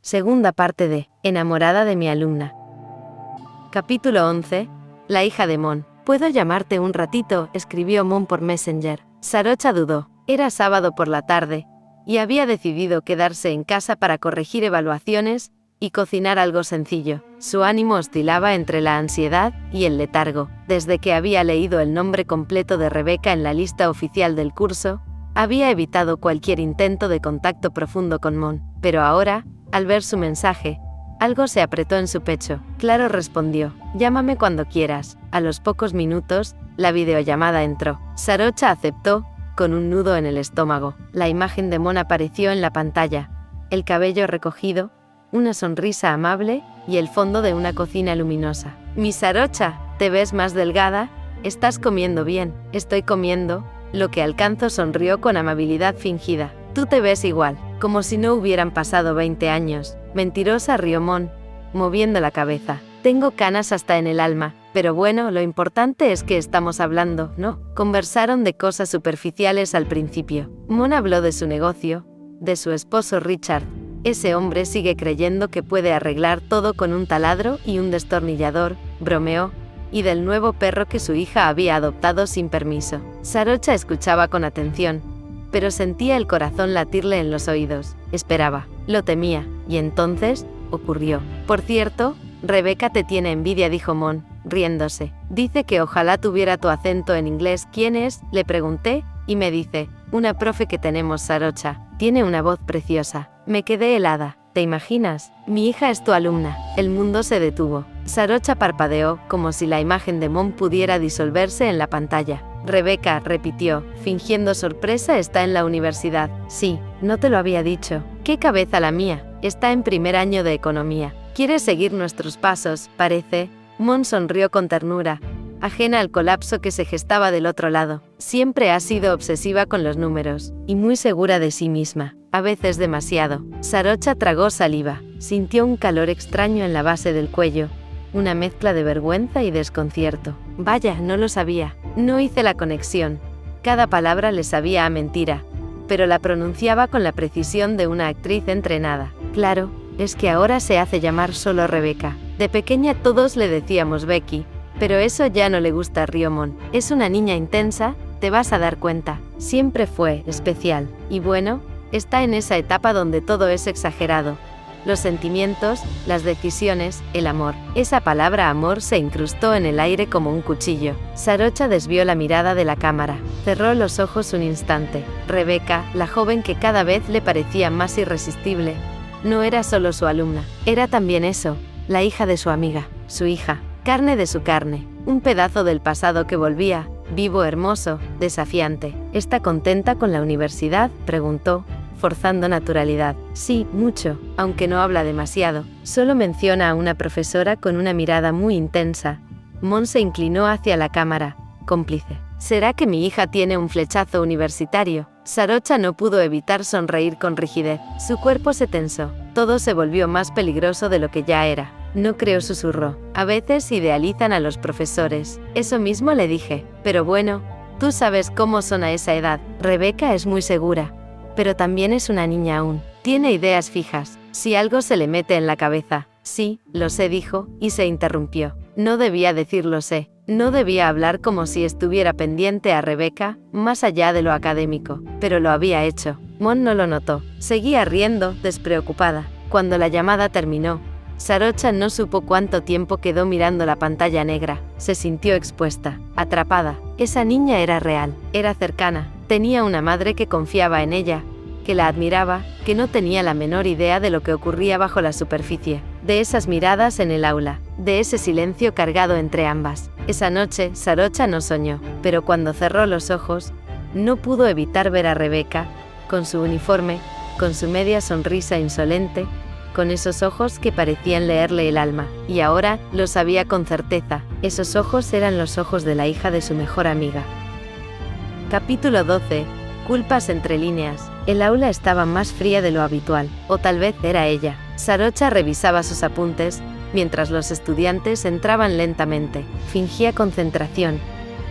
Segunda parte de Enamorada de mi alumna. Capítulo 11. La hija de Mon. ¿Puedo llamarte un ratito?, escribió Mon por Messenger. Sarocha dudó. Era sábado por la tarde, y había decidido quedarse en casa para corregir evaluaciones y cocinar algo sencillo. Su ánimo oscilaba entre la ansiedad y el letargo. Desde que había leído el nombre completo de Rebeca en la lista oficial del curso, había evitado cualquier intento de contacto profundo con Mon. Pero ahora, al ver su mensaje, algo se apretó en su pecho. Claro, respondió. Llámame cuando quieras. A los pocos minutos, la videollamada entró. Sarocha aceptó, con un nudo en el estómago. La imagen de Mon apareció en la pantalla. El cabello recogido, una sonrisa amable y el fondo de una cocina luminosa. Mi Sarocha, ¿te ves más delgada? Estás comiendo bien. Estoy comiendo lo que alcanzo, sonrió con amabilidad fingida. Tú te ves igual, como si no hubieran pasado 20 años. Mentirosa, rió Mon, moviendo la cabeza. Tengo canas hasta en el alma, pero bueno, lo importante es que estamos hablando, ¿no? Conversaron de cosas superficiales al principio. Mon habló de su negocio, de su esposo Richard. Ese hombre sigue creyendo que puede arreglar todo con un taladro y un destornillador, bromeó, y del nuevo perro que su hija había adoptado sin permiso. Sarocha escuchaba con atención, pero sentía el corazón latirle en los oídos. Esperaba, lo temía, y entonces, ocurrió. Por cierto, Rebeca te tiene envidia, dijo Mon, riéndose. Dice que ojalá tuviera tu acento en inglés. ¿Quién es?, le pregunté, y me dice, una profe que tenemos, Sarocha. Tiene una voz preciosa. Me quedé helada. ¿Te imaginas? Mi hija es tu alumna. El mundo se detuvo. Sarocha parpadeó, como si la imagen de Mon pudiera disolverse en la pantalla. Rebeca, repitió, fingiendo sorpresa, está en la universidad. Sí, no te lo había dicho. ¿Qué cabeza la mía? Está en primer año de economía. ¿Quieres seguir nuestros pasos, parece? Mon sonrió con ternura, ajena al colapso que se gestaba del otro lado. Siempre ha sido obsesiva con los números, y muy segura de sí misma. A veces demasiado. Sarocha tragó saliva. Sintió un calor extraño en la base del cuello, una mezcla de vergüenza y desconcierto. Vaya, no lo sabía. No hice la conexión. Cada palabra le sabía a mentira, pero la pronunciaba con la precisión de una actriz entrenada. Claro, es que ahora se hace llamar solo Rebeca. De pequeña todos le decíamos Becky, pero eso ya no le gusta, rió Mon. Es una niña intensa, te vas a dar cuenta. Siempre fue especial. Y bueno, está en esa etapa donde todo es exagerado. Los sentimientos, las decisiones, el amor. Esa palabra amor se incrustó en el aire como un cuchillo. Sarocha desvió la mirada de la cámara. Cerró los ojos un instante. Rebeca, la joven que cada vez le parecía más irresistible, no era solo su alumna. Era también eso, la hija de su amiga. Su hija, carne de su carne. Un pedazo del pasado que volvía, vivo, hermoso, desafiante. ¿Está contenta con la universidad?, preguntó, forzando naturalidad. Sí, mucho, aunque no habla demasiado. Solo menciona a una profesora con una mirada muy intensa. Mon se inclinó hacia la cámara, cómplice. ¿Será que mi hija tiene un flechazo universitario? Sarocha no pudo evitar sonreír con rigidez. Su cuerpo se tensó. Todo se volvió más peligroso de lo que ya era. No creo, susurró. A veces idealizan a los profesores. Eso mismo le dije. Pero bueno, tú sabes cómo son a esa edad. Rebeca es muy segura, pero también es una niña aún. Tiene ideas fijas. Si algo se le mete en la cabeza. Sí, lo sé, dijo, y se interrumpió. No debía decirlo sé. No debía hablar como si estuviera pendiente a Rebeca, más allá de lo académico. Pero lo había hecho. Mon no lo notó. Seguía riendo, despreocupada. Cuando la llamada terminó, Sarocha no supo cuánto tiempo quedó mirando la pantalla negra. Se sintió expuesta, atrapada. Esa niña era real, era cercana. Tenía una madre que confiaba en ella, que la admiraba, que no tenía la menor idea de lo que ocurría bajo la superficie, de esas miradas en el aula, de ese silencio cargado entre ambas. Esa noche, Sarocha no soñó, pero cuando cerró los ojos, no pudo evitar ver a Rebeca, con su uniforme, con su media sonrisa insolente, con esos ojos que parecían leerle el alma, y ahora, lo sabía con certeza, esos ojos eran los ojos de la hija de su mejor amiga. Capítulo 12. Culpas entre líneas. El aula estaba más fría de lo habitual, o tal vez era ella. Sarocha revisaba sus apuntes, mientras los estudiantes entraban lentamente. Fingía concentración,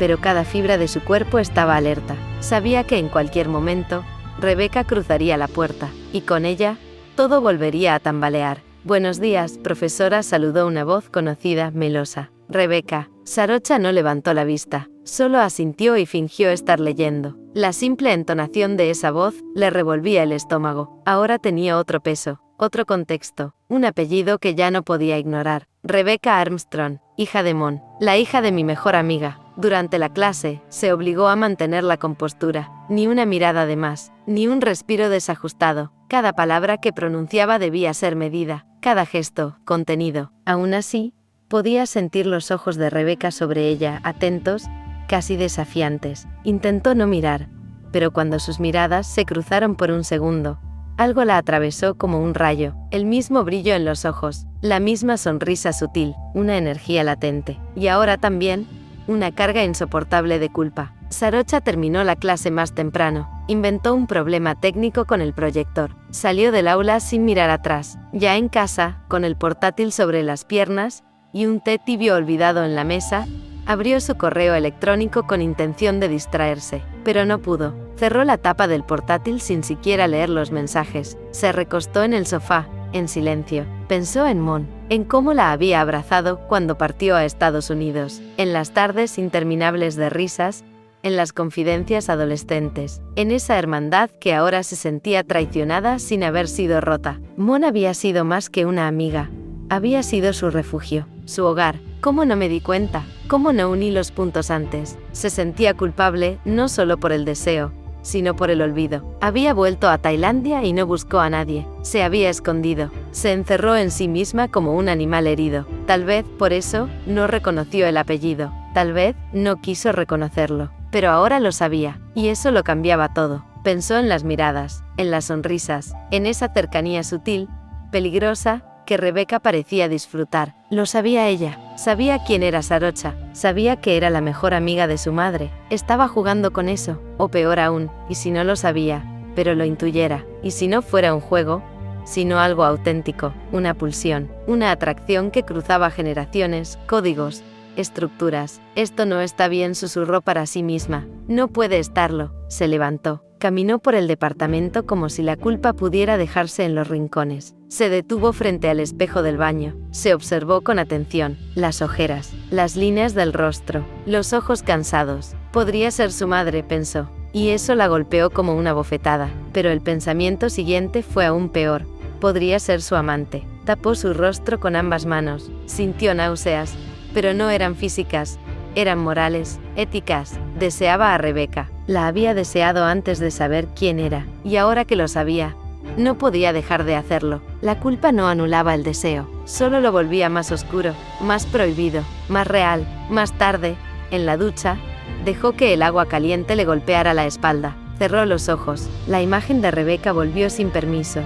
pero cada fibra de su cuerpo estaba alerta. Sabía que en cualquier momento, Rebeca cruzaría la puerta, y con ella, todo volvería a tambalear. Buenos días, profesora, saludó una voz conocida, melosa. Rebeca. Sarocha no levantó la vista, solo asintió y fingió estar leyendo. La simple entonación de esa voz le revolvía el estómago. Ahora tenía otro peso, otro contexto, un apellido que ya no podía ignorar. Rebecca Armstrong, hija de Mon, la hija de mi mejor amiga. Durante la clase, se obligó a mantener la compostura. Ni una mirada de más, ni un respiro desajustado. Cada palabra que pronunciaba debía ser medida, cada gesto, contenido. Aún así, podía sentir los ojos de Rebeca sobre ella, atentos, casi desafiantes. Intentó no mirar, pero cuando sus miradas se cruzaron por un segundo, algo la atravesó como un rayo, el mismo brillo en los ojos, la misma sonrisa sutil, una energía latente, y ahora también, una carga insoportable de culpa. Sarocha terminó la clase más temprano, inventó un problema técnico con el proyector, salió del aula sin mirar atrás. Ya en casa, con el portátil sobre las piernas, y un té tibio olvidado en la mesa, abrió su correo electrónico con intención de distraerse, pero no pudo. Cerró la tapa del portátil sin siquiera leer los mensajes. Se recostó en el sofá, en silencio. Pensó en Mon, en cómo la había abrazado cuando partió a Estados Unidos, en las tardes interminables de risas, en las confidencias adolescentes, en esa hermandad que ahora se sentía traicionada sin haber sido rota. Mon había sido más que una amiga. Había sido su refugio, su hogar. ¿Cómo no me di cuenta? ¿Cómo no uní los puntos antes? Se sentía culpable, no solo por el deseo, sino por el olvido. Había vuelto a Tailandia y no buscó a nadie. Se había escondido. Se encerró en sí misma como un animal herido. Tal vez, por eso, no reconoció el apellido. Tal vez, no quiso reconocerlo. Pero ahora lo sabía, y eso lo cambiaba todo. Pensó en las miradas, en las sonrisas, en esa cercanía sutil, peligrosa, que Rebeca parecía disfrutar. Lo sabía ella, sabía quién era Sarocha, sabía que era la mejor amiga de su madre. Estaba jugando con eso, o peor aún, y si no lo sabía, pero lo intuyera, y si no fuera un juego, sino algo auténtico, una pulsión, una atracción que cruzaba generaciones, códigos, estructuras. Esto no está bien, susurró para sí misma. No puede estarlo. Se levantó. Caminó por el departamento como si la culpa pudiera dejarse en los rincones. Se detuvo frente al espejo del baño. Se observó con atención. Las ojeras, las líneas del rostro, los ojos cansados. Podría ser su madre, pensó. Y eso la golpeó como una bofetada. Pero el pensamiento siguiente fue aún peor. Podría ser su amante. Tapó su rostro con ambas manos. Sintió náuseas. Pero no eran físicas. Eran morales, éticas. Deseaba a Rebeca. La había deseado antes de saber quién era, y ahora que lo sabía, no podía dejar de hacerlo. La culpa no anulaba el deseo, solo lo volvía más oscuro, más prohibido, más real. Más tarde, en la ducha, dejó que el agua caliente le golpeara la espalda. Cerró los ojos. La imagen de Rebeca volvió sin permiso.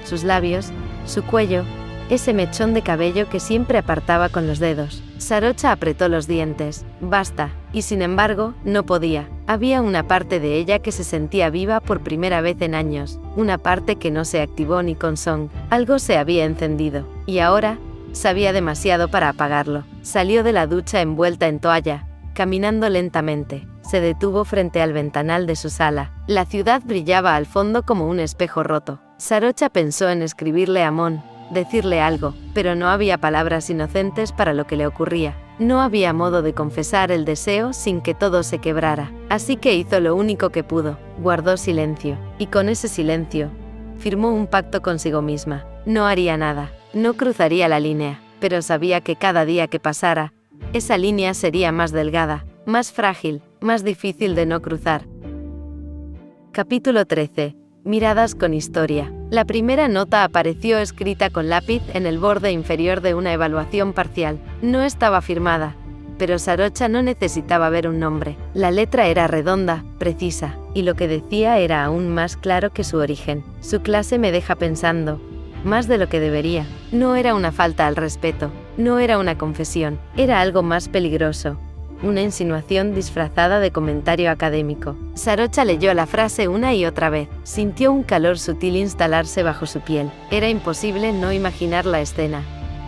Sus labios, su cuello, ese mechón de cabello que siempre apartaba con los dedos. Sarocha apretó los dientes. Basta. Y sin embargo, no podía. Había una parte de ella que se sentía viva por primera vez en años. Una parte que no se activó ni con Song. Algo se había encendido. Y ahora, sabía demasiado para apagarlo. Salió de la ducha envuelta en toalla, caminando lentamente. Se detuvo frente al ventanal de su sala. La ciudad brillaba al fondo como un espejo roto. Sarocha pensó en escribirle a Mon, decirle algo, pero no había palabras inocentes para lo que le ocurría. No había modo de confesar el deseo sin que todo se quebrara. Así que hizo lo único que pudo, guardó silencio. Y con ese silencio, firmó un pacto consigo misma. No haría nada, no cruzaría la línea, pero sabía que cada día que pasara, esa línea sería más delgada, más frágil, más difícil de no cruzar. Capítulo 13. Miradas con historia. La primera nota apareció escrita con lápiz en el borde inferior de una evaluación parcial. No estaba firmada, pero Sarocha no necesitaba ver un nombre. La letra era redonda, precisa, y lo que decía era aún más claro que su origen. Su clase me deja pensando, más de lo que debería. No era una falta al respeto, no era una confesión, era algo más peligroso. Una insinuación disfrazada de comentario académico. Sarocha leyó la frase una y otra vez. Sintió un calor sutil instalarse bajo su piel. Era imposible no imaginar la escena.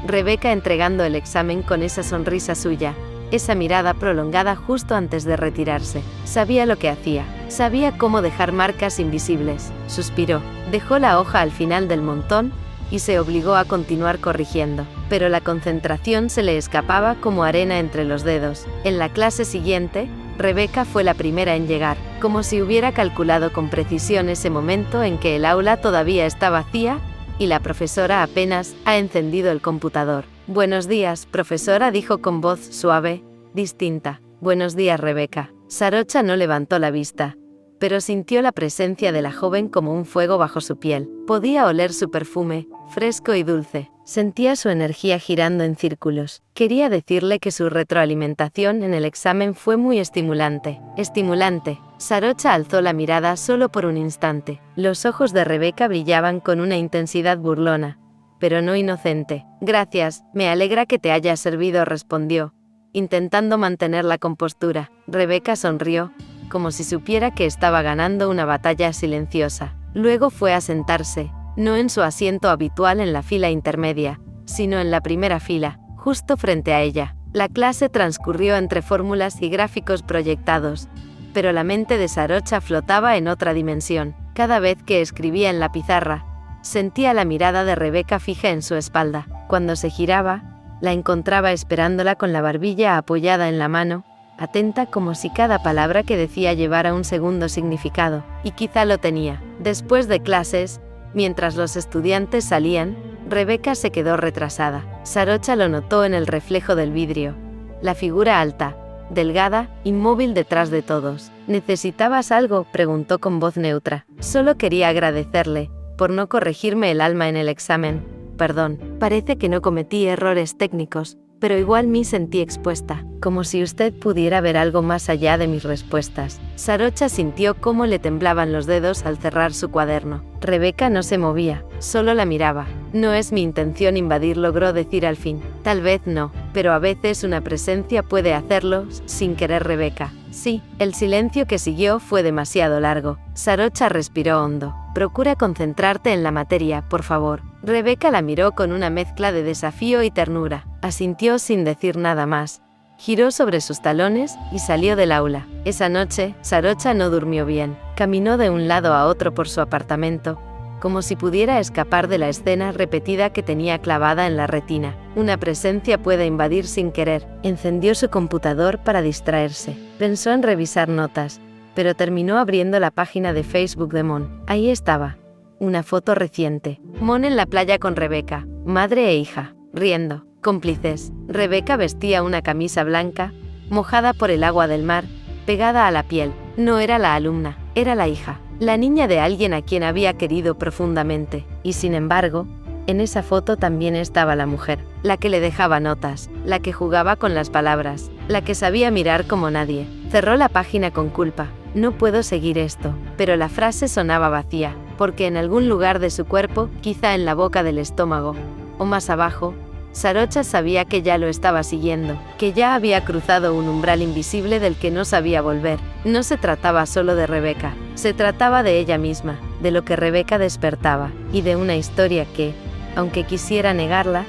Rebeca entregando el examen con esa sonrisa suya, esa mirada prolongada justo antes de retirarse. Sabía lo que hacía. Sabía cómo dejar marcas invisibles. Suspiró. Dejó la hoja al final del montón y se obligó a continuar corrigiendo, pero la concentración se le escapaba como arena entre los dedos. En la clase siguiente, Rebecca fue la primera en llegar, como si hubiera calculado con precisión ese momento en que el aula todavía está vacía y la profesora apenas ha encendido el computador. «Buenos días, profesora», dijo con voz suave, distinta. «Buenos días, Rebecca». Sarocha no levantó la vista, pero sintió la presencia de la joven como un fuego bajo su piel. Podía oler su perfume, fresco y dulce. Sentía su energía girando en círculos. Quería decirle que su retroalimentación en el examen fue muy estimulante. Estimulante. Sarocha alzó la mirada solo por un instante. Los ojos de Rebecca brillaban con una intensidad burlona, pero no inocente. «Gracias, me alegra que te haya servido», respondió, intentando mantener la compostura. Rebecca sonrió, como si supiera que estaba ganando una batalla silenciosa. Luego fue a sentarse, no en su asiento habitual en la fila intermedia, sino en la primera fila, justo frente a ella. La clase transcurrió entre fórmulas y gráficos proyectados, pero la mente de Sarocha flotaba en otra dimensión. Cada vez que escribía en la pizarra, sentía la mirada de Rebecca fija en su espalda. Cuando se giraba, la encontraba esperándola con la barbilla apoyada en la mano, atenta como si cada palabra que decía llevara un segundo significado, y quizá lo tenía. Después de clases, mientras los estudiantes salían, Rebecca se quedó retrasada. Sarocha lo notó en el reflejo del vidrio. La figura alta, delgada, inmóvil detrás de todos. «¿Necesitabas algo?», preguntó con voz neutra. «Solo quería agradecerle por no corregirme el alma en el examen. Perdón, parece que no cometí errores técnicos, pero igual me sentí expuesta, como si usted pudiera ver algo más allá de mis respuestas». Sarocha sintió cómo le temblaban los dedos al cerrar su cuaderno. Rebecca no se movía, solo la miraba. «No es mi intención invadir», logró decir al fin. «Tal vez no, pero a veces una presencia puede hacerlo, sin querer». Rebecca. «Sí». El silencio que siguió fue demasiado largo. Sarocha respiró hondo. «Procura concentrarte en la materia, por favor». Rebecca la miró con una mezcla de desafío y ternura. Asintió sin decir nada más. Giró sobre sus talones y salió del aula. Esa noche, Sarocha no durmió bien. Caminó de un lado a otro por su apartamento, como si pudiera escapar de la escena repetida que tenía clavada en la retina. Una presencia puede invadir sin querer. Encendió su computador para distraerse. Pensó en revisar notas, pero terminó abriendo la página de Facebook de Mon. Ahí estaba. Una foto reciente. Mon en la playa con Rebecca, madre e hija, riendo, cómplices. Rebecca vestía una camisa blanca, mojada por el agua del mar, pegada a la piel. No era la alumna, era la hija, la niña de alguien a quien había querido profundamente. Y sin embargo, en esa foto también estaba la mujer, la que le dejaba notas, la que jugaba con las palabras, la que sabía mirar como nadie. Cerró la página con culpa. «No puedo seguir esto», pero la frase sonaba vacía, porque en algún lugar de su cuerpo, quizá en la boca del estómago, o más abajo, Sarocha sabía que ya lo estaba siguiendo, que ya había cruzado un umbral invisible del que no sabía volver. No se trataba solo de Rebecca, se trataba de ella misma, de lo que Rebecca despertaba, y de una historia que, aunque quisiera negarla,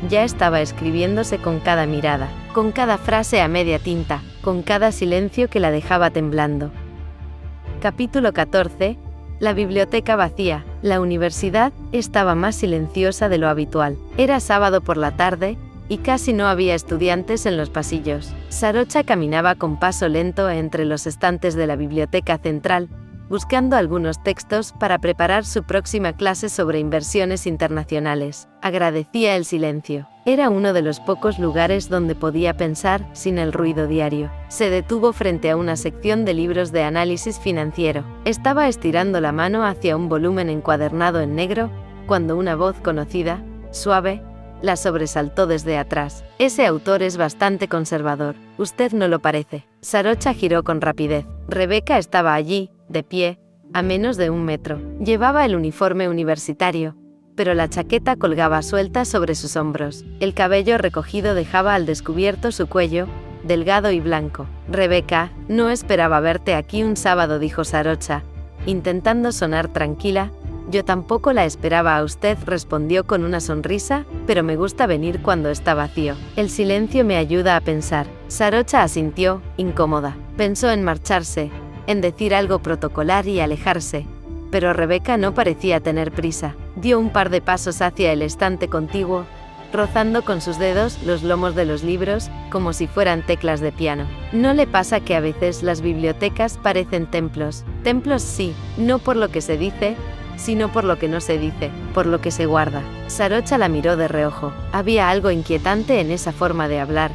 ya estaba escribiéndose con cada mirada, con cada frase a media tinta, con cada silencio que la dejaba temblando. Capítulo 14. La biblioteca vacía. La universidad estaba más silenciosa de lo habitual. Era sábado por la tarde, y casi no había estudiantes en los pasillos. Sarocha caminaba con paso lento entre los estantes de la biblioteca central, buscando algunos textos para preparar su próxima clase sobre inversiones internacionales. Agradecía el silencio. Era uno de los pocos lugares donde podía pensar sin el ruido diario. Se detuvo frente a una sección de libros de análisis financiero. Estaba estirando la mano hacia un volumen encuadernado en negro, cuando una voz conocida, suave, la sobresaltó desde atrás. «Ese autor es bastante conservador. Usted no lo parece». Sarocha giró con rapidez. Rebecca estaba allí, de pie, a menos de 1 metro. Llevaba el uniforme universitario, pero la chaqueta colgaba suelta sobre sus hombros. El cabello recogido dejaba al descubierto su cuello, delgado y blanco. «Rebecca, no esperaba verte aquí un sábado», dijo Sarocha, intentando sonar tranquila. «Yo tampoco la esperaba a usted», respondió con una sonrisa, «pero me gusta venir cuando está vacío. El silencio me ayuda a pensar». Sarocha asintió, incómoda. Pensó en marcharse, en decir algo protocolar y alejarse, pero Rebeca no parecía tener prisa. Dio un par de pasos hacia el estante contiguo, rozando con sus dedos los lomos de los libros, como si fueran teclas de piano. ¿No le pasa que a veces las bibliotecas parecen templos? Templos sí, no por lo que se dice, sino por lo que no se dice, por lo que se guarda. Sarocha la miró de reojo. Había algo inquietante en esa forma de hablar,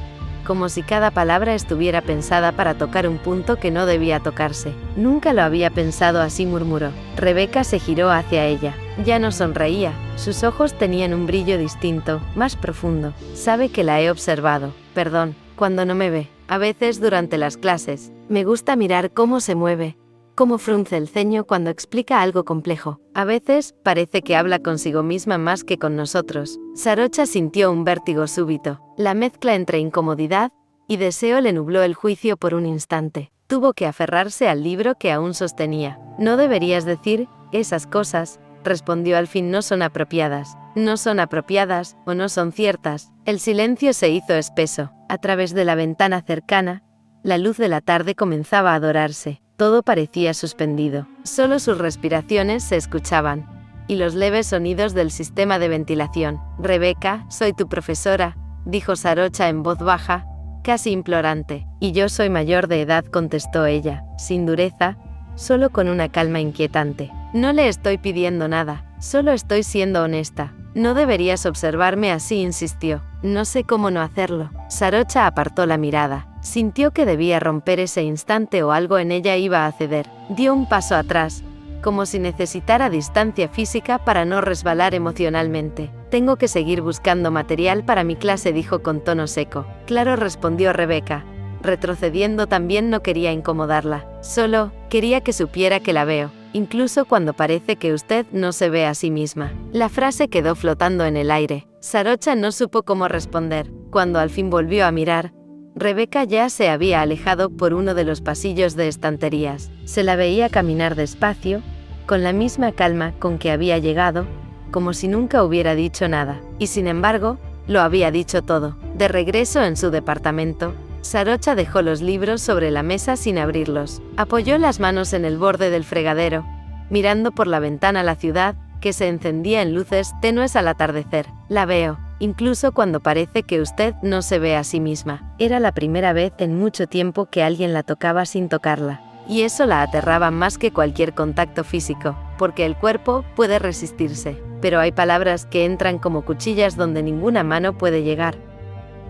como si cada palabra estuviera pensada para tocar un punto que no debía tocarse. Nunca lo había pensado así, murmuró. Rebeca se giró hacia ella. Ya no sonreía, sus ojos tenían un brillo distinto, más profundo. Sabe que la he observado. Perdón, cuando no me ve. A veces durante las clases, me gusta mirar cómo se mueve, cómo frunce el ceño cuando explica algo complejo. A veces, parece que habla consigo misma más que con nosotros. Sarocha sintió un vértigo súbito. La mezcla entre incomodidad y deseo le nubló el juicio por un instante. Tuvo que aferrarse al libro que aún sostenía. No deberías decir esas cosas, respondió al fin. No son apropiadas. No son apropiadas, o no son ciertas. El silencio se hizo espeso. A través de la ventana cercana, la luz de la tarde comenzaba a dorarse. Todo parecía suspendido. Solo sus respiraciones se escuchaban, y los leves sonidos del sistema de ventilación. Rebeca, soy tu profesora, dijo Sarocha en voz baja, casi implorante. Y yo soy mayor de edad, contestó ella, sin dureza, solo con una calma inquietante. No le estoy pidiendo nada, solo estoy siendo honesta. No deberías observarme así, insistió. No sé cómo no hacerlo. Sarocha apartó la mirada. Sintió que debía romper ese instante o algo en ella iba a ceder. Dio un paso atrás, como si necesitara distancia física para no resbalar emocionalmente. Tengo que seguir buscando material para mi clase, dijo con tono seco. Claro, respondió Rebeca. Retrocediendo, también no quería incomodarla. Solo quería que supiera que la veo, incluso cuando parece que usted no se ve a sí misma. La frase quedó flotando en el aire. Sarocha no supo cómo responder. Cuando al fin volvió a mirar, Rebeca ya se había alejado por uno de los pasillos de estanterías. Se la veía caminar despacio, con la misma calma con que había llegado, como si nunca hubiera dicho nada. Y sin embargo, lo había dicho todo. De regreso en su departamento, Sarocha dejó los libros sobre la mesa sin abrirlos. Apoyó las manos en el borde del fregadero, mirando por la ventana la ciudad, que se encendía en luces tenues al atardecer. La veo, incluso cuando parece que usted no se ve a sí misma. Era la primera vez en mucho tiempo que alguien la tocaba sin tocarla. Y eso la aterraba más que cualquier contacto físico, porque el cuerpo puede resistirse, pero hay palabras que entran como cuchillas donde ninguna mano puede llegar.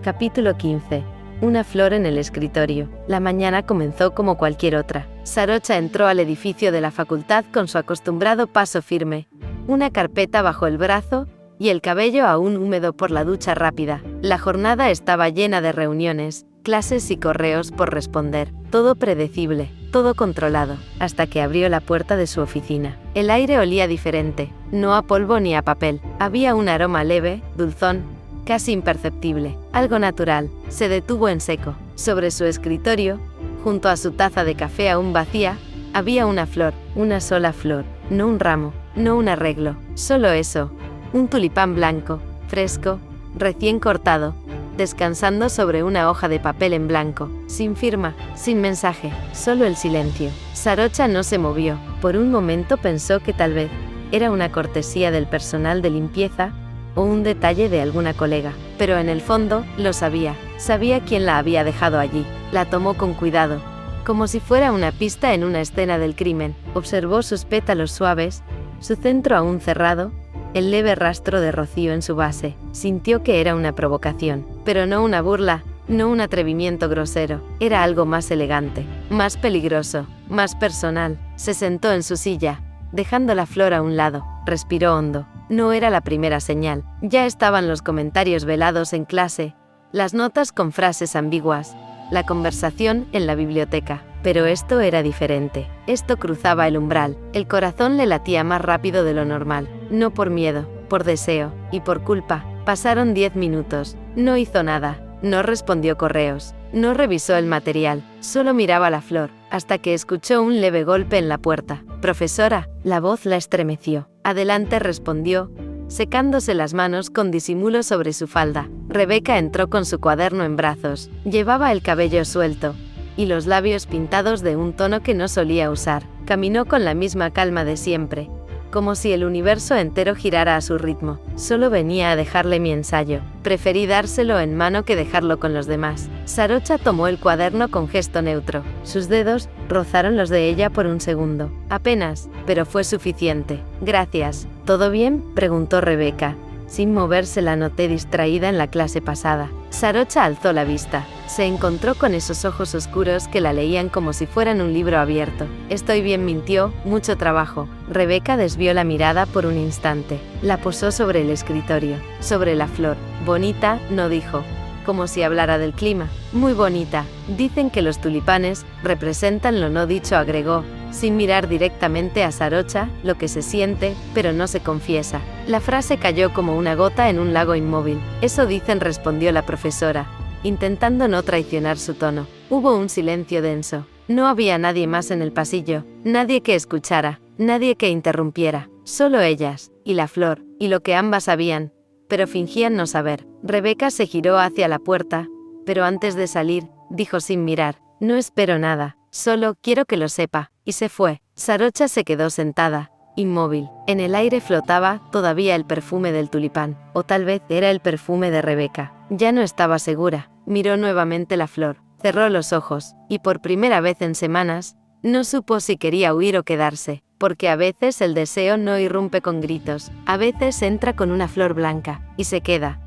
Capítulo 15. Una flor en el escritorio. La mañana comenzó como cualquier otra. Sarocha entró al edificio de la facultad con su acostumbrado paso firme, una carpeta bajo el brazo y el cabello aún húmedo por la ducha rápida. La jornada estaba llena de reuniones, clases y correos por responder. Todo predecible, todo controlado, hasta que abrió la puerta de su oficina. El aire olía diferente, no a polvo ni a papel. Había un aroma leve, dulzón, casi imperceptible, algo natural. Se detuvo en seco. Sobre su escritorio, junto a su taza de café aún vacía, había una flor, una sola flor, no un ramo, no un arreglo, solo eso, un tulipán blanco, fresco, recién cortado, descansando sobre una hoja de papel en blanco, sin firma, sin mensaje, solo el silencio. Sarocha no se movió. Por un momento pensó que tal vez era una cortesía del personal de limpieza, o un detalle de alguna colega, pero en el fondo, lo sabía. Sabía quién la había dejado allí. La tomó con cuidado, como si fuera una pista en una escena del crimen. Observó sus pétalos suaves, su centro aún cerrado, el leve rastro de rocío en su base. Sintió que era una provocación, pero no una burla, no un atrevimiento grosero. Era algo más elegante, más peligroso, más personal. Se sentó en su silla, dejando la flor a un lado. Respiró hondo. No era la primera señal. Ya estaban los comentarios velados en clase, las notas con frases ambiguas, la conversación en la biblioteca. Pero esto era diferente. Esto cruzaba el umbral. El corazón le latía más rápido de lo normal. No por miedo, por deseo, y por culpa. Pasaron 10 minutos. No hizo nada. No respondió correos. No revisó el material. Solo miraba la flor, hasta que escuchó un leve golpe en la puerta. «Profesora», la voz la estremeció. «Adelante», respondió, secándose las manos con disimulo sobre su falda. Rebeca entró con su cuaderno en brazos. Llevaba el cabello suelto, y los labios pintados de un tono que no solía usar. Caminó con la misma calma de siempre, como si el universo entero girara a su ritmo. Solo venía a dejarle mi ensayo. Preferí dárselo en mano que dejarlo con los demás. Sarocha tomó el cuaderno con gesto neutro. Sus dedos rozaron los de ella por un segundo. Apenas, pero fue suficiente. Gracias. ¿Todo bien?, preguntó Rebeca. Sin moverse la noté distraída en la clase pasada. Sarocha alzó la vista. Se encontró con esos ojos oscuros que la leían como si fueran un libro abierto. Estoy bien, mintió, mucho trabajo. Rebeca desvió la mirada por un instante. La posó sobre el escritorio, sobre la flor. Bonita, no dijo, como si hablara del clima. Muy bonita. Dicen que los tulipanes representan lo no dicho, agregó, sin mirar directamente a Sarocha, lo que se siente, pero no se confiesa. La frase cayó como una gota en un lago inmóvil. Eso dicen, respondió la profesora, intentando no traicionar su tono. Hubo un silencio denso. No había nadie más en el pasillo, nadie que escuchara, nadie que interrumpiera. Solo ellas, y la flor, y lo que ambas sabían, pero fingían no saber. Rebeca se giró hacia la puerta, pero antes de salir, dijo sin mirar, no espero nada, solo quiero que lo sepa, y se fue. Sarocha se quedó sentada, inmóvil. En el aire flotaba todavía el perfume del tulipán, o tal vez era el perfume de Rebeca. Ya no estaba segura. Miró nuevamente la flor, cerró los ojos, y por primera vez en semanas, no supo si quería huir o quedarse, porque a veces el deseo no irrumpe con gritos, a veces entra con una flor blanca, y se queda.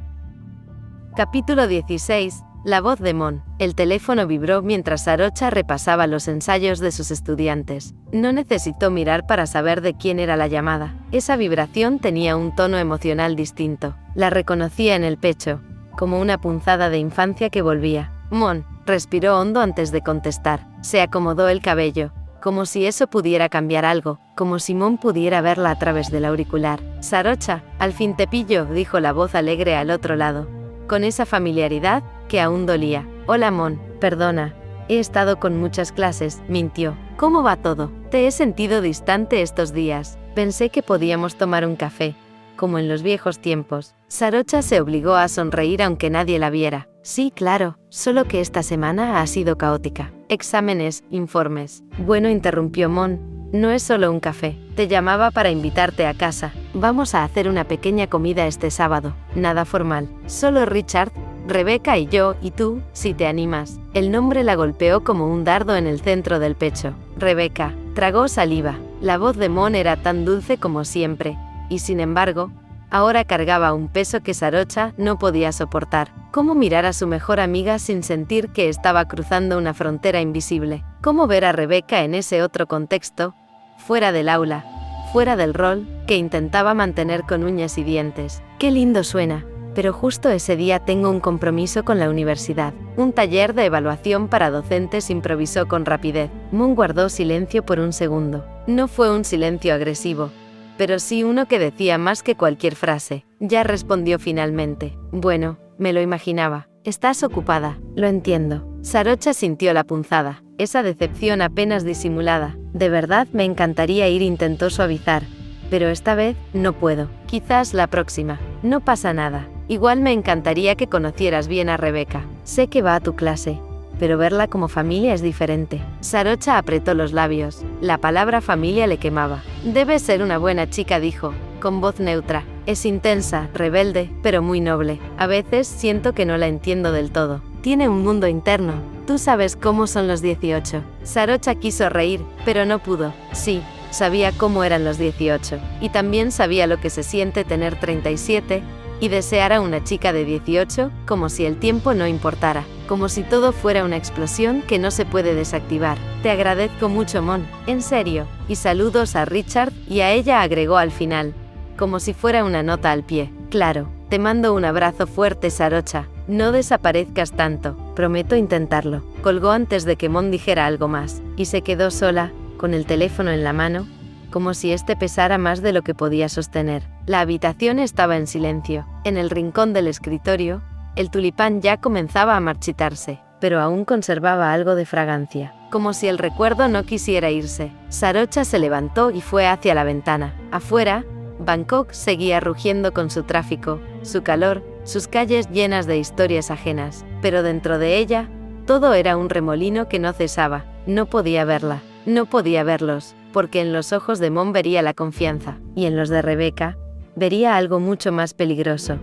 Capítulo 16. La voz de Mon. El teléfono vibró mientras Sarocha repasaba los ensayos de sus estudiantes. No necesitó mirar para saber de quién era la llamada. Esa vibración tenía un tono emocional distinto. La reconocía en el pecho, como una punzada de infancia que volvía. Mon respiró hondo antes de contestar. Se acomodó el cabello, como si eso pudiera cambiar algo, como si Mon pudiera verla a través del auricular. Sarocha, al fin te pillo, dijo la voz alegre al otro lado, con esa familiaridad que aún dolía. Hola Mon, perdona, he estado con muchas clases, mintió. ¿Cómo va todo? Te he sentido distante estos días. Pensé que podíamos tomar un café, como en los viejos tiempos. Sarocha se obligó a sonreír aunque nadie la viera. Sí, claro, solo que esta semana ha sido caótica. Exámenes, informes. Bueno, interrumpió Mon, no es solo un café. Te llamaba para invitarte a casa. Vamos a hacer una pequeña comida este sábado. Nada formal. Solo Richard, Rebeca y yo, y tú, si te animas. El nombre la golpeó como un dardo en el centro del pecho. Rebeca. Tragó saliva. La voz de Mon era tan dulce como siempre, y sin embargo, ahora cargaba un peso que Sarocha no podía soportar. ¿Cómo mirar a su mejor amiga sin sentir que estaba cruzando una frontera invisible? ¿Cómo ver a Rebeca en ese otro contexto, fuera del aula, fuera del rol, que intentaba mantener con uñas y dientes? Qué lindo suena, pero justo ese día tengo un compromiso con la universidad. Un taller de evaluación para docentes, improvisó con rapidez. Mon guardó silencio por un segundo. No fue un silencio agresivo, pero sí uno que decía más que cualquier frase. Ya respondió finalmente. Bueno, me lo imaginaba. Estás ocupada, lo entiendo. Sarocha sintió la punzada, esa decepción apenas disimulada. De verdad me encantaría ir, intentó suavizar, pero esta vez no puedo. Quizás la próxima. No pasa nada. Igual me encantaría que conocieras bien a Rebeca. Sé que va a tu clase, pero verla como familia es diferente. Sarocha apretó los labios. La palabra familia le quemaba. Debe ser una buena chica, dijo, con voz neutra. Es intensa, rebelde, pero muy noble. A veces siento que no la entiendo del todo. Tiene un mundo interno. Tú sabes cómo son los 18. Sarocha quiso reír, pero no pudo. Sí, sabía cómo eran los 18. Y también sabía lo que se siente tener 37, y desear a una chica de 18, como si el tiempo no importara, como si todo fuera una explosión que no se puede desactivar. Te agradezco mucho, Mon, en serio, y saludos a Richard, y a ella agregó al final, como si fuera una nota al pie. Claro, te mando un abrazo fuerte, Sarocha, no desaparezcas tanto, prometo intentarlo. Colgó antes de que Mon dijera algo más, y se quedó sola, con el teléfono en la mano, como si este pesara más de lo que podía sostener. La habitación estaba en silencio. En el rincón del escritorio, el tulipán ya comenzaba a marchitarse, pero aún conservaba algo de fragancia, como si el recuerdo no quisiera irse. Sarocha se levantó y fue hacia la ventana. Afuera, Bangkok seguía rugiendo con su tráfico, su calor, sus calles llenas de historias ajenas, pero dentro de ella, Todo era un remolino que no cesaba. No podía verla, no podía verlos, porque en los ojos de Mon vería la confianza, y en los de Rebeca, vería algo mucho más peligroso.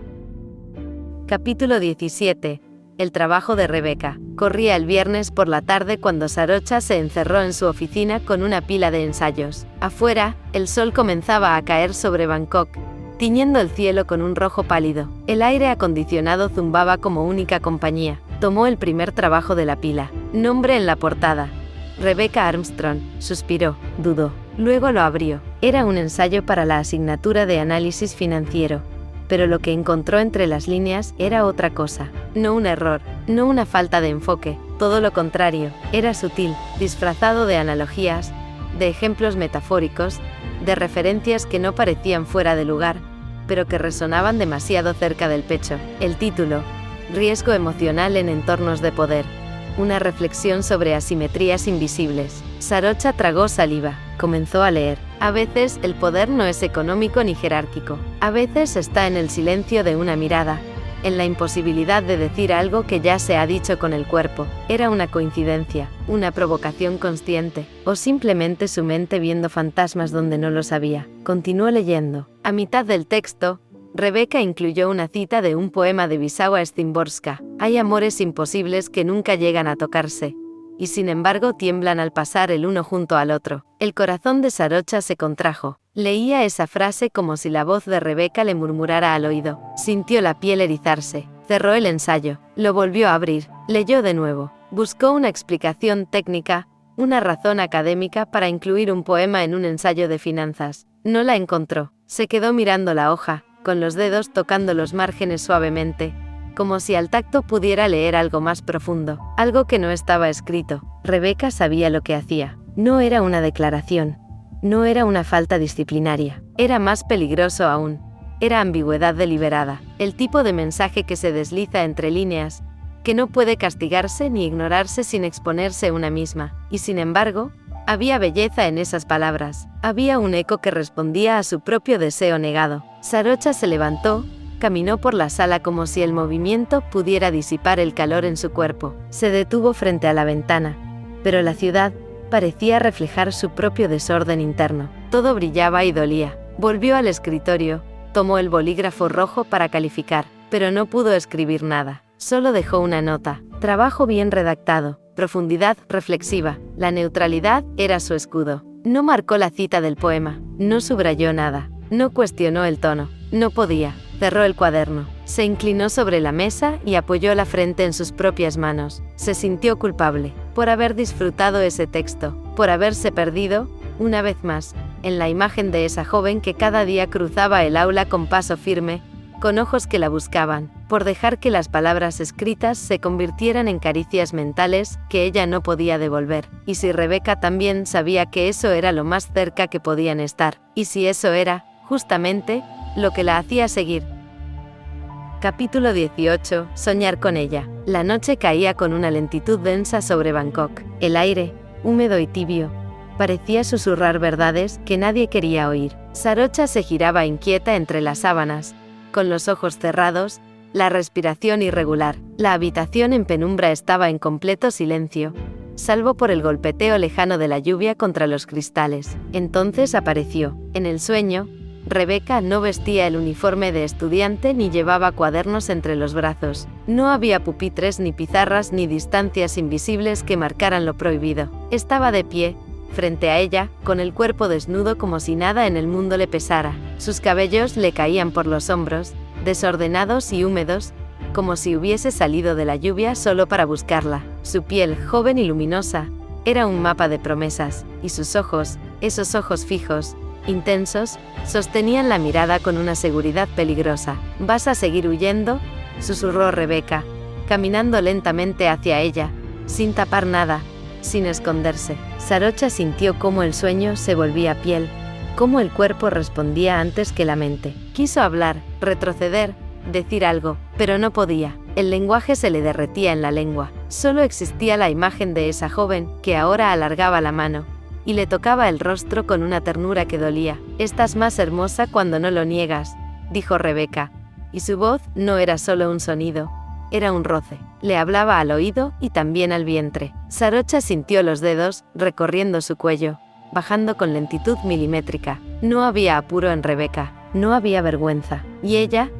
Capítulo 17. El trabajo de Rebeca. Corría el viernes por la tarde cuando Sarocha se encerró en su oficina con una pila de ensayos. Afuera, el sol comenzaba a caer sobre Bangkok, tiñendo el cielo con un rojo pálido. El aire acondicionado zumbaba como única compañía. Tomó el primer trabajo de la pila. Nombre en la portada: Rebecca Armstrong. Suspiró, dudó. Luego lo abrió. Era un ensayo para la asignatura de análisis financiero. Pero lo que encontró entre las líneas era otra cosa. No un error, no una falta de enfoque, todo lo contrario. Era sutil, disfrazado de analogías, de ejemplos metafóricos, de referencias que no parecían fuera de lugar, pero que resonaban demasiado cerca del pecho. El título: Riesgo emocional en entornos de poder. Una reflexión sobre asimetrías invisibles. Sarocha tragó saliva. Comenzó a leer. A veces, el poder no es económico ni jerárquico. A veces está en el silencio de una mirada, en la imposibilidad de decir algo que ya se ha dicho con el cuerpo. Era una coincidencia, una provocación consciente, o simplemente su mente viendo fantasmas donde no lo sabía. Continuó leyendo. A mitad del texto, Rebeca incluyó una cita de un poema de Wisława Szymborska. Hay amores imposibles que nunca llegan a tocarse, y sin embargo tiemblan al pasar el uno junto al otro. El corazón de Sarocha se contrajo. Leía esa frase como si la voz de Rebeca le murmurara al oído. Sintió la piel erizarse. Cerró el ensayo. Lo volvió a abrir. Leyó de nuevo. Buscó una explicación técnica, una razón académica para incluir un poema en un ensayo de finanzas. No la encontró. Se quedó mirando la hoja, con los dedos tocando los márgenes suavemente, como si al tacto pudiera leer algo más profundo, algo que no estaba escrito. Rebeca sabía lo que hacía. No era una declaración. No era una falta disciplinaria. Era más peligroso aún. Era ambigüedad deliberada. El tipo de mensaje que se desliza entre líneas, que no puede castigarse ni ignorarse sin exponerse una misma. Y sin embargo, había belleza en esas palabras. Había un eco que respondía a su propio deseo negado. Sarocha se levantó, caminó por la sala como si el movimiento pudiera disipar el calor en su cuerpo. Se detuvo frente a la ventana, pero la ciudad parecía reflejar su propio desorden interno. Todo brillaba y dolía. Volvió al escritorio, tomó el bolígrafo rojo para calificar, pero no pudo escribir nada. Solo dejó una nota: trabajo bien redactado, profundidad reflexiva. La neutralidad era su escudo. No marcó la cita del poema, no subrayó nada, no cuestionó el tono. No podía. Cerró el cuaderno. Se inclinó sobre la mesa y apoyó la frente en sus propias manos. Se sintió culpable por haber disfrutado ese texto, por haberse perdido, una vez más, en la imagen de esa joven que cada día cruzaba el aula con paso firme, con ojos que la buscaban, por dejar que las palabras escritas se convirtieran en caricias mentales que ella no podía devolver. Y si Rebeca también sabía que eso era lo más cerca que podían estar, y si eso era, justamente, lo que la hacía seguir. Capítulo 18. Soñar con ella. La noche caía con una lentitud densa sobre Bangkok. El aire, húmedo y tibio, parecía susurrar verdades que nadie quería oír. Sarocha se giraba inquieta entre las sábanas, con los ojos cerrados, la respiración irregular. La habitación en penumbra estaba en completo silencio, salvo por el golpeteo lejano de la lluvia contra los cristales. Entonces apareció. En el sueño, Rebeca no vestía el uniforme de estudiante ni llevaba cuadernos entre los brazos. No había pupitres ni pizarras ni distancias invisibles que marcaran lo prohibido. Estaba de pie, frente a ella, con el cuerpo desnudo como si nada en el mundo le pesara. Sus cabellos le caían por los hombros, desordenados y húmedos, como si hubiese salido de la lluvia solo para buscarla. Su piel, joven y luminosa, era un mapa de promesas, y sus ojos, esos ojos fijos, intensos, sostenían la mirada con una seguridad peligrosa. ¿Vas a seguir huyendo?, susurró Rebeca, caminando lentamente hacia ella, sin tapar nada, sin esconderse. Sarocha sintió cómo el sueño se volvía piel, cómo el cuerpo respondía antes que la mente. Quiso hablar, retroceder, decir algo, pero no podía. El lenguaje se le derretía en la lengua. Solo existía la imagen de esa joven, que ahora alargaba la mano y le tocaba el rostro con una ternura que dolía. «Estás más hermosa cuando no lo niegas», dijo Rebeca, y su voz no era solo un sonido, era un roce. Le hablaba al oído y también al vientre. Sarocha sintió los dedos recorriendo su cuello, bajando con lentitud milimétrica. No había apuro en Rebeca, no había vergüenza. Y ella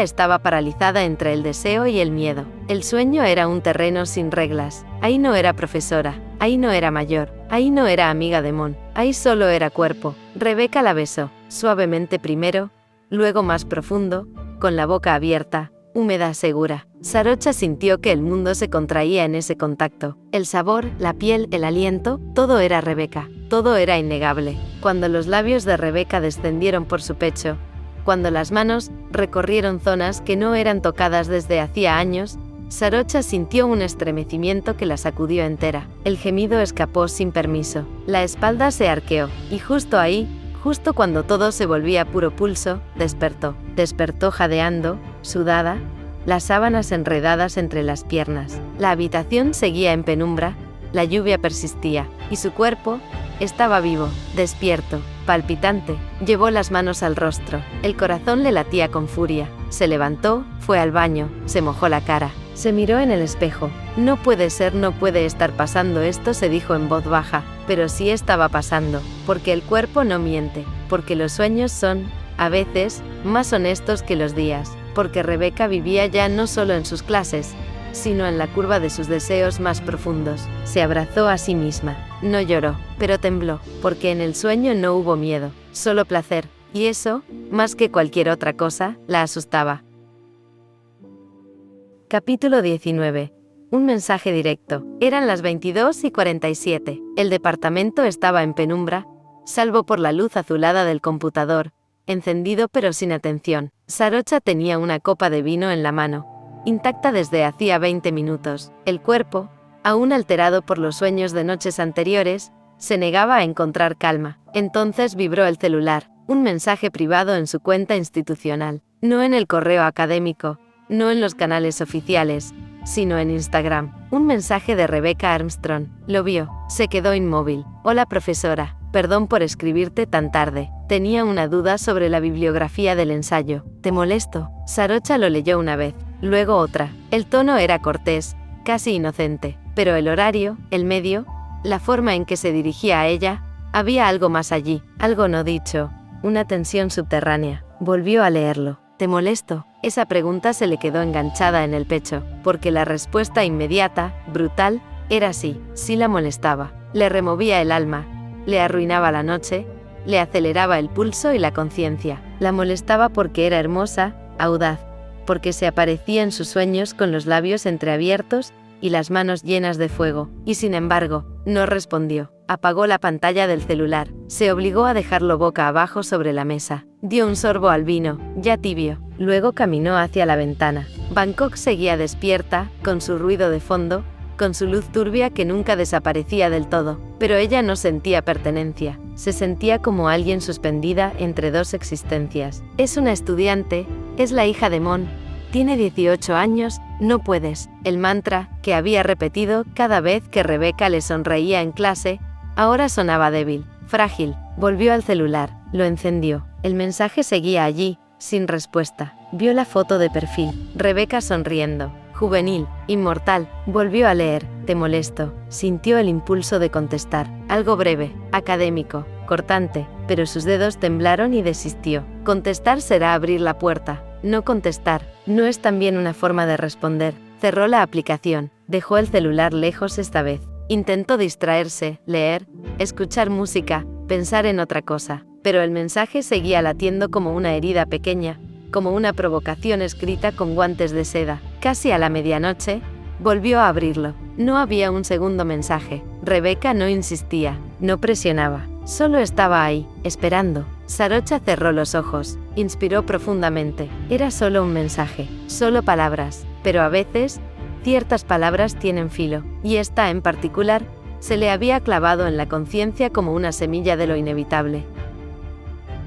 estaba paralizada entre el deseo y el miedo. El sueño era un terreno sin reglas. Ahí no era profesora, ahí no era mayor, ahí no era amiga de Mon, ahí solo era cuerpo. Rebeca la besó, suavemente primero, luego más profundo, con la boca abierta, húmeda, segura. Sarocha sintió que el mundo se contraía en ese contacto. El sabor, la piel, el aliento, todo era Rebeca, todo era innegable. Cuando los labios de Rebeca descendieron por su pecho, cuando las manos recorrieron zonas que no eran tocadas desde hacía años, Sarocha sintió un estremecimiento que la sacudió entera. El gemido escapó sin permiso. La espalda se arqueó, y justo ahí, justo cuando todo se volvía puro pulso, despertó. Despertó jadeando, sudada, las sábanas enredadas entre las piernas. La habitación seguía en penumbra, la lluvia persistía, y su cuerpo estaba vivo, despierto, palpitante. Llevó las manos al rostro. El corazón le latía con furia. Se levantó, fue al baño, se mojó la cara. Se miró en el espejo. No puede ser, no puede estar pasando esto, se dijo en voz baja, pero sí estaba pasando, porque el cuerpo no miente, porque los sueños son, a veces, más honestos que los días, porque Rebeca vivía ya no solo en sus clases, sino en la curva de sus deseos más profundos. Se abrazó a sí misma. No lloró, pero tembló, porque en el sueño no hubo miedo, solo placer, y eso, más que cualquier otra cosa, la asustaba. Capítulo 19. Un mensaje directo. Eran las 22:47. El departamento estaba en penumbra, salvo por la luz azulada del computador, encendido pero sin atención. Sarocha tenía una copa de vino en la mano, intacta desde hacía 20 minutos. El cuerpo, aún alterado por los sueños de noches anteriores, se negaba a encontrar calma. Entonces vibró el celular, un mensaje privado en su cuenta institucional, no en el correo académico, no en los canales oficiales, sino en Instagram. Un mensaje de Rebecca Armstrong. Lo vio, se quedó inmóvil. Hola profesora, perdón por escribirte tan tarde. Tenía una duda sobre la bibliografía del ensayo. ¿Te molesto? Sarocha lo leyó una vez, luego otra. El tono era cortés, casi inocente, pero el horario, el medio, la forma en que se dirigía a ella, había algo más allí, algo no dicho, una tensión subterránea. Volvió a leerlo. ¿Te molesto? Esa pregunta se le quedó enganchada en el pecho, porque la respuesta inmediata, brutal, era sí, sí la molestaba. Le removía el alma, le arruinaba la noche, le aceleraba el pulso y la conciencia. La molestaba porque era hermosa, audaz, porque se aparecía en sus sueños con los labios entreabiertos y las manos llenas de fuego, y sin embargo, no respondió. Apagó la pantalla del celular, se obligó a dejarlo boca abajo sobre la mesa. Dio un sorbo al vino, ya tibio, luego caminó hacia la ventana. Bangkok seguía despierta, con su ruido de fondo, con su luz turbia que nunca desaparecía del todo, pero ella no sentía pertenencia, se sentía como alguien suspendida entre dos existencias. Es una estudiante, es la hija de Mon, tiene 18 años, no puedes. El mantra, que había repetido cada vez que Rebeca le sonreía en clase, ahora sonaba débil, frágil. Volvió al celular, lo encendió. El mensaje seguía allí, sin respuesta. Vio la foto de perfil, Rebeca sonriendo, juvenil, inmortal. Volvió a leer, te molesto. Sintió el impulso de contestar, algo breve, académico, cortante, pero sus dedos temblaron y desistió. Contestar será abrir la puerta, no contestar, no es también una forma de responder. Cerró la aplicación, dejó el celular lejos esta vez. Intentó distraerse, leer, escuchar música, pensar en otra cosa, pero el mensaje seguía latiendo como una herida pequeña, como una provocación escrita con guantes de seda. Casi a la medianoche, volvió a abrirlo. No había un segundo mensaje. Rebeca no insistía, no presionaba, solo estaba ahí, esperando. Sarocha cerró los ojos, inspiró profundamente. Era solo un mensaje, solo palabras, pero a veces, ciertas palabras tienen filo, y esta en particular, se le había clavado en la conciencia como una semilla de lo inevitable.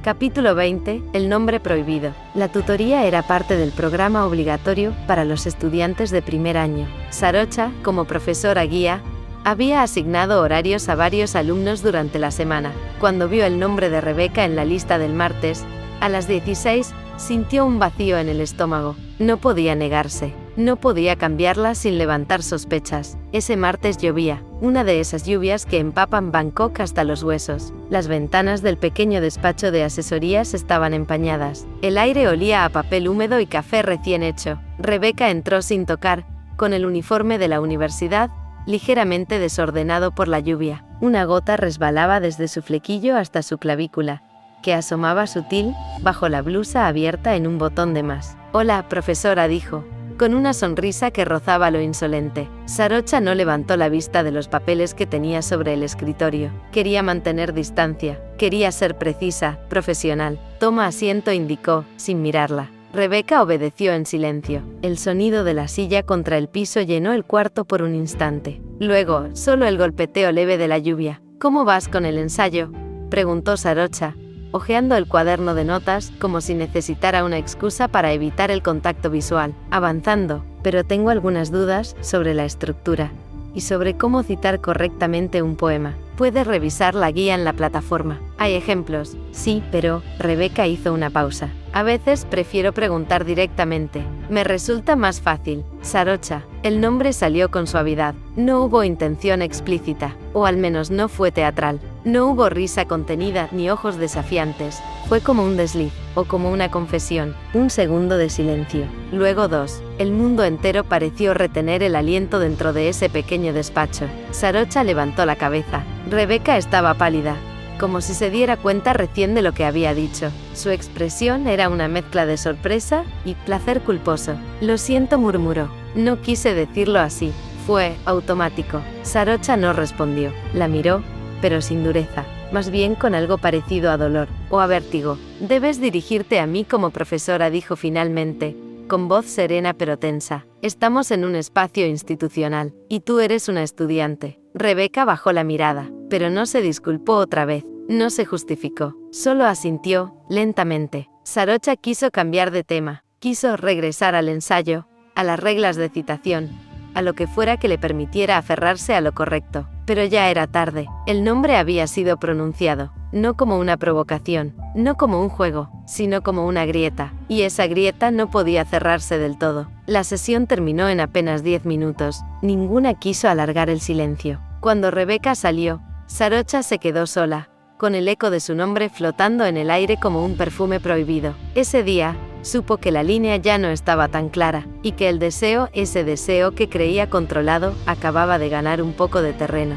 Capítulo 20. El nombre prohibido. La tutoría era parte del programa obligatorio para los estudiantes de primer año. Sarocha, como profesora guía, había asignado horarios a varios alumnos durante la semana. Cuando vio el nombre de Rebeca en la lista del martes, a las 16, sintió un vacío en el estómago. No podía negarse. No podía cambiarla sin levantar sospechas. Ese martes llovía, una de esas lluvias que empapan Bangkok hasta los huesos. Las ventanas del pequeño despacho de asesorías estaban empañadas. El aire olía a papel húmedo y café recién hecho. Rebecca entró sin tocar, con el uniforme de la universidad, ligeramente desordenado por la lluvia. Una gota resbalaba desde su flequillo hasta su clavícula, que asomaba sutil, bajo la blusa abierta en un botón de más. «Hola, profesora», dijo, con una sonrisa que rozaba lo insolente. Sarocha no levantó la vista de los papeles que tenía sobre el escritorio. Quería mantener distancia, quería ser precisa, profesional. «Toma asiento», indicó, sin mirarla. Rebecca obedeció en silencio. El sonido de la silla contra el piso llenó el cuarto por un instante. Luego, solo el golpeteo leve de la lluvia. «¿Cómo vas con el ensayo?», preguntó Sarocha, hojeando el cuaderno de notas, como si necesitara una excusa para evitar el contacto visual. «Avanzando, pero tengo algunas dudas sobre la estructura y sobre cómo citar correctamente un poema. Puedes revisar la guía en la plataforma. Hay ejemplos». «Sí, pero», Rebecca hizo una pausa. «A veces prefiero preguntar directamente. Me resulta más fácil». «Sarocha». El nombre salió con suavidad. No hubo intención explícita, o al menos no fue teatral. No hubo risa contenida ni ojos desafiantes. Fue como un desliz, o como una confesión. Un segundo de silencio. Luego dos. El mundo entero pareció retener el aliento dentro de ese pequeño despacho. Sarocha levantó la cabeza. Rebecca estaba pálida, como si se diera cuenta recién de lo que había dicho. Su expresión era una mezcla de sorpresa y placer culposo. «Lo siento», murmuró. «No quise decirlo así». Fue automático. Sarocha no respondió. La miró, pero sin dureza, más bien con algo parecido a dolor, o a vértigo. «Debes dirigirte a mí como profesora», dijo finalmente, con voz serena pero tensa. «Estamos en un espacio institucional, y tú eres una estudiante». Rebecca bajó la mirada, pero no se disculpó otra vez, no se justificó, solo asintió, lentamente. Sarocha quiso cambiar de tema, quiso regresar al ensayo, a las reglas de citación, a lo que fuera que le permitiera aferrarse a lo correcto. Pero ya era tarde. El nombre había sido pronunciado, no como una provocación, no como un juego, sino como una grieta, y esa grieta no podía cerrarse del todo. La sesión terminó en apenas 10 minutos. Ninguna quiso alargar el silencio. Cuando Rebecca salió, Sarocha se quedó sola, con el eco de su nombre flotando en el aire como un perfume prohibido. Ese día, supo que la línea ya no estaba tan clara, y que el deseo, ese deseo que creía controlado, acababa de ganar un poco de terreno.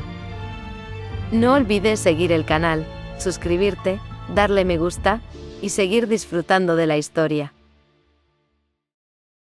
No olvides seguir el canal, suscribirte, darle me gusta, y seguir disfrutando de la historia.